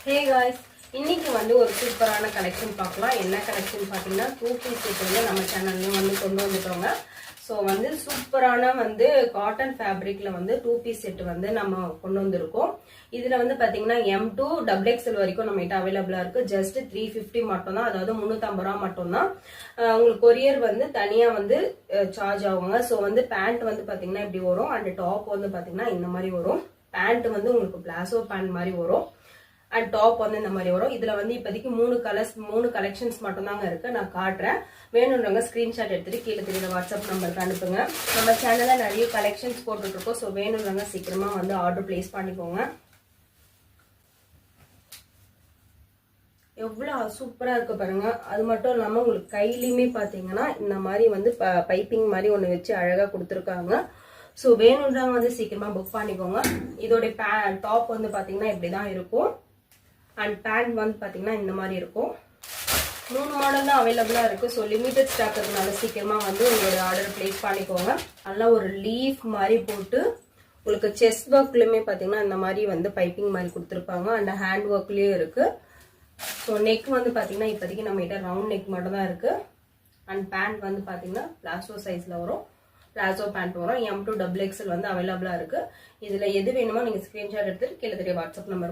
Hey guys, இன்னைக்கு வந்து ஒரு சூப்பரான கலெக்ஷன் பார்க்கலாம். என்ன கலெக்ஷன் பார்த்தீங்கன்னா 2 பீஸ் செட் வந்து நம்ம சேனல்ல வந்து கொண்டு வந்துட்டோங்க. சோ வந்து சூப்பரான வந்து காட்டன் ஃபேப்ரிக்ல வந்து 2 பீஸ் செட் வந்து நம்ம கொண்டு வந்திருக்கோம். இதுல வந்து பாத்தீங்கன்னா M2 XXL வரைக்கும் நம்ம கிட்ட அவைலபிளா இருக்கு. ஜஸ்ட் 350 மட்டும் தான், அதாவது 350 ரூபாய் மட்டும் தான். உங்களுக்கு கொரியர் வந்து தனியா வந்து சார்ஜ் ஆகுங்க. சோ வந்து பேண்ட் வந்து பாத்தீங்கன்னா இப்படி வரும், அண்ட் டாப் வந்து பாத்தீங்கன்னா இந்த மாதிரி வரும். பேண்ட் வந்து உங்களுக்கு பிளாசோ பேண்ட் மாதிரி வரும், அண்ட் டாப் வந்து இந்த மாதிரி வரும். இதுல வந்து இப்போதைக்கு 3 கலெக்ஷன்ஸ் மட்டும் தாங்க இருக்கு. நான் காட்டுறேன். வேணும்ன்றவங்க ஸ்கிரீன்ஷாட் எடுத்துட்டு கீழே தெரியுற வாட்ஸ்அப் நம்பருக்கு அனுப்புங்க. நம்ம சேனல்ல நிறைய கலெக்ஷன்ஸ் போட்டுட்டு இருக்கோம். ஸோ வேணும்ன்றவங்க சீக்கிரமா வந்து ஆர்டர் பிளேஸ் பண்ணிக்கோங்க. எவ்வளவு சூப்பரா இருக்கு பாருங்க. அது மட்டும் இல்லாம உங்களுக்கு கையிலுமே பாத்தீங்கன்னா இந்த மாதிரி வந்து பைப்பிங் மாதிரி ஒண்ணு வச்சு அழகா கொடுத்துருக்காங்க. ஸோ வேணும்ன்றவங்க வந்து சீக்கிரமா புக் பண்ணிக்கோங்க. இதோட டாப் வந்து பாத்தீங்கன்னா இப்படிதான் இருக்கும், அண்ட் பேண்ட் வந்து பாத்தீங்கன்னா இந்த மாதிரி இருக்கும். 3 மாடல் தான் அவைலபிளா இருக்கு. ஸோ லிமிடெட் ஸ்டாக் இருக்கனால சீக்கிரமா வந்து உங்களோட ஆர்டர் பிளேஸ் பண்ணிக்கோங்க. நல்லா ஒரு லீஃப் மாதிரி போட்டு உங்களுக்கு செஸ்ட் ஒர்க்லயுமே பாத்தீங்கன்னா இந்த மாதிரி வந்து பைப்பிங் மாதிரி கொடுத்துருப்பாங்க, அண்ட் ஹேண்ட் ஒர்க்லயும் இருக்கு. ஸோ நெக் வந்து பாத்தீங்கன்னா இப்போதைக்கு நம்ம கிட்ட ரவுண்ட் நெக் மட்டும் தான் இருக்கு, அண்ட் பேண்ட் வந்து பாத்தீங்கன்னா பிளாசோ சைஸ்ல வரும், பிளாசோ பேண்ட் வரும். M2 XXL வந்து அவைலபிளா இருக்கு. இதுல எது வேணுமோ நீங்க ஸ்கிரீன்ஷாட் எடுத்துட்டு கீழே தெரிய வாட்ஸ்அப் நம்பருக்கு